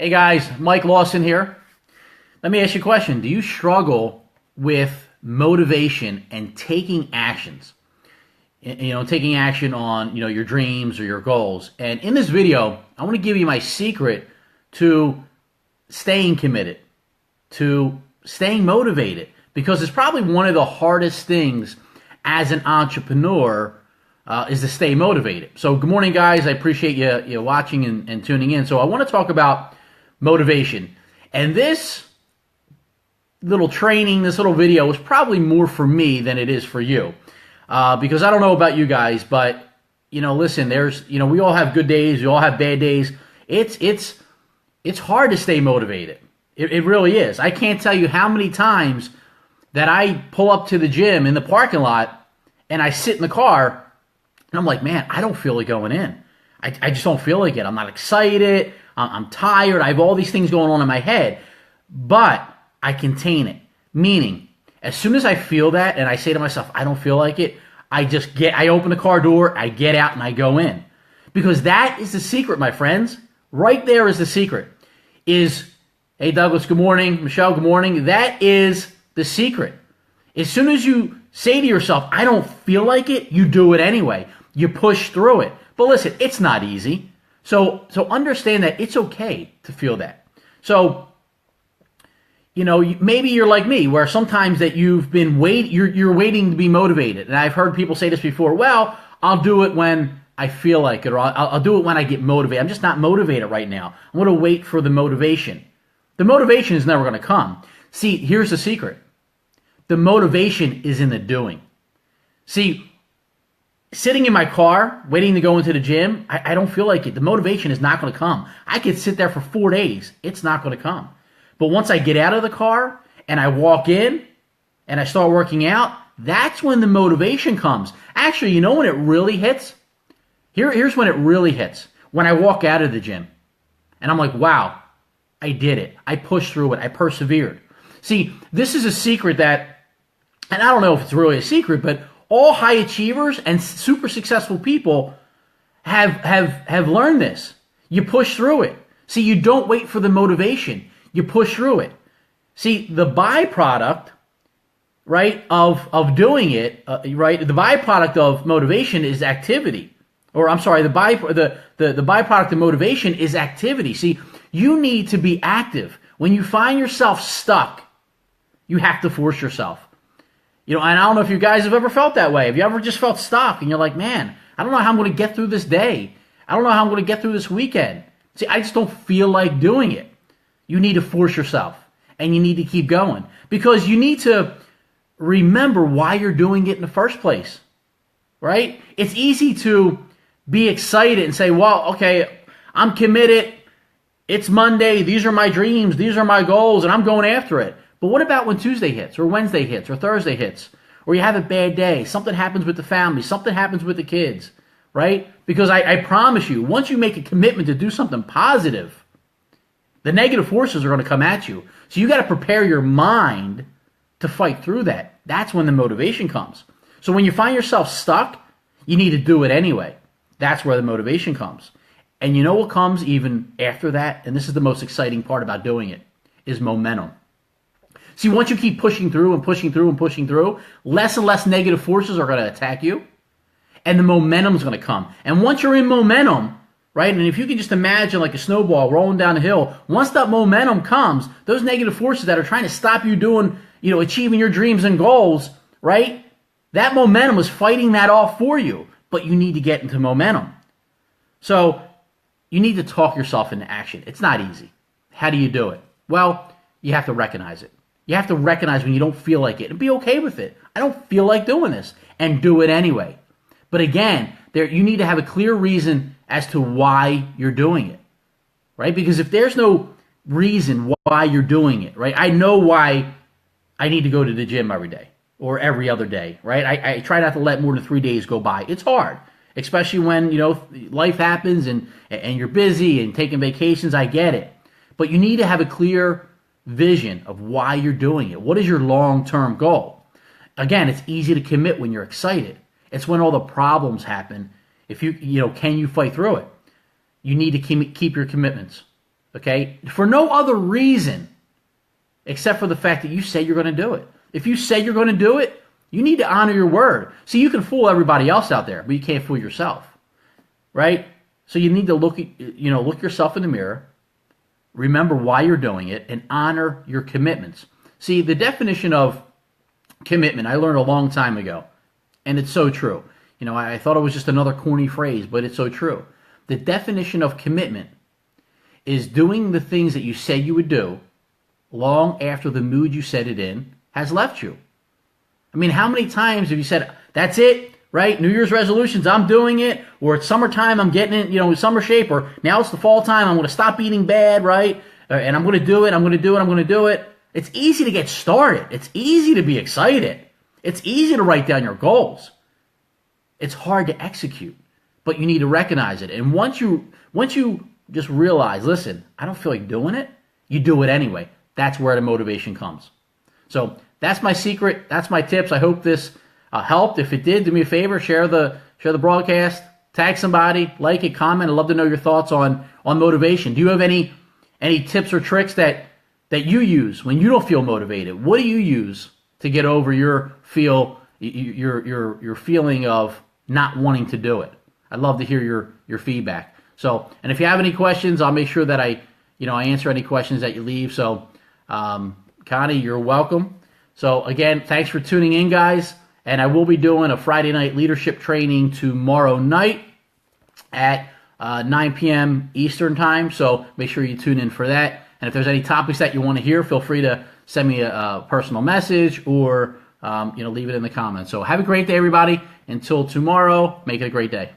Hey guys, Mike Lawson here. Let me ask you a question. Do you struggle with motivation and taking actions? Taking action on, your dreams or your goals. And in this video, I want to give you my secret to staying committed, to staying motivated, because it's probably one of the hardest things as an entrepreneur is to stay motivated. So good morning, guys. I appreciate you watching and tuning in. So I want to talk about motivation. And this little training, this little video is probably more for me than it is for you. Because I don't know about you guys, but, listen, we all have good days. We all have bad days. It's hard to stay motivated. It really is. I can't tell you how many times that I pull up to the gym in the parking lot and I sit in the car and I'm like, man, I don't feel like going in. I just don't feel like it. I'm not excited. I'm tired. I have all these things going on in my head, but I contain it. Meaning, as soon as I feel that and I say to myself, I don't feel like it, I open the car door, I get out and I go in. Because that is the secret, my friends. Right there is the secret. Hey Douglas, good morning. Michelle, good morning. That is the secret. As soon as you say to yourself, I don't feel like it, you do it anyway. You push through it. But listen, it's not easy. So understand that it's okay to feel that. So, maybe you're like me, where sometimes that you've been you're waiting to be motivated. And I've heard people say this before, well, I'll do it when I feel like it, or I'll do it when I get motivated. I'm just not motivated right now. I'm going to wait for the motivation. The motivation is never going to come. See, here's the secret. The motivation is in the doing. See, sitting in my car, waiting to go into the gym, I don't feel like it. The motivation is not going to come. I could sit there for 4 days. It's not going to come. But once I get out of the car and I walk in and I start working out, that's when the motivation comes. Actually, when it really hits? Here's when it really hits. When I walk out of the gym and I'm like, wow, I did it. I pushed through it. I persevered. See, this is a secret that, and I don't know if it's really a secret, but all high achievers and super successful people have learned this. You push through it. See, you don't wait for the motivation. You push through it. See, the byproduct, right, of doing it, right, the byproduct of motivation is activity. Or I'm sorry, the byproduct of motivation is activity. See, you need to be active. When you find yourself stuck, you have to force yourself. And I don't know if you guys have ever felt that way. Have you ever just felt stuck and you're like, man, I don't know how I'm going to get through this day. I don't know how I'm going to get through this weekend. See, I just don't feel like doing it. You need to force yourself and you need to keep going because you need to remember why you're doing it in the first place, right? It's easy to be excited and say, well, okay, I'm committed. It's Monday. These are my dreams. These are my goals and I'm going after it. But what about when Tuesday hits or Wednesday hits or Thursday hits or you have a bad day, something happens with the family, something happens with the kids, right? Because I promise you, once you make a commitment to do something positive, the negative forces are going to come at you. So you got to prepare your mind to fight through that. That's when the motivation comes. So when you find yourself stuck, you need to do it anyway. That's where the motivation comes. And you know what comes even after that? And this is the most exciting part about doing it, is momentum. See, once you keep pushing through and pushing through and pushing through, less and less negative forces are going to attack you. And the momentum is going to come. And once you're in momentum, right? And if you can just imagine like a snowball rolling down a hill, once that momentum comes, those negative forces that are trying to stop you doing, achieving your dreams and goals, right? That momentum is fighting that off for you, but you need to get into momentum. So you need to talk yourself into action. It's not easy. How do you do it? Well, you have to recognize it. You have to recognize when you don't feel like it and be okay with it. I don't feel like doing this and do it anyway. But again, you need to have a clear reason as to why you're doing it, right? Because if there's no reason why you're doing it, right? I know why I need to go to the gym every day or every other day, right? I try not to let more than 3 days go by. It's hard, especially when, life happens and you're busy and taking vacations. I get it. But you need to have a clear vision of why you're doing it. What is your long-term goal? Again, it's easy to commit when you're excited. It's when all the problems happen. If can you fight through it? You need to keep your commitments. Okay? For no other reason except for the fact that you say you're going to do it. If you say you're going to do it, you need to honor your word. See, you can fool everybody else out there, but you can't fool yourself. Right? So you need to look yourself in the mirror, remember why you're doing it, and honor your commitments. See, the definition of commitment, I learned a long time ago, and it's so true. I thought it was just another corny phrase, but it's so true. The definition of commitment is doing the things that you said you would do long after the mood you said it in has left you. I mean, how many times have you said, that's it, right? New Year's resolutions, I'm doing it. Or it's summertime, I'm getting in, summer shape. Or now it's the fall time, I'm going to stop eating bad, right? And I'm going to do it, I'm going to do it, I'm going to do it. It's easy to get started. It's easy to be excited. It's easy to write down your goals. It's hard to execute, but you need to recognize it. And once you just realize, listen, I don't feel like doing it, you do it anyway. That's where the motivation comes. So that's my secret. That's my tips. I hope this helped. If it did, do me a favor, share the broadcast, tag somebody, like it, comment. I'd love to know your thoughts on motivation. Do you have any tips or tricks that you use when you don't feel motivated? What do you use to get over your feeling of not wanting to do it? I'd love to hear your feedback. So, and if you have any questions, I'll make sure that I answer any questions that you leave. So, Connie, you're welcome. So again, thanks for tuning in, guys. And I will be doing a Friday night leadership training tomorrow night at 9 p.m. Eastern time. So make sure you tune in for that. And if there's any topics that you want to hear, feel free to send me a personal message or leave it in the comments. So have a great day, everybody. Until tomorrow, make it a great day.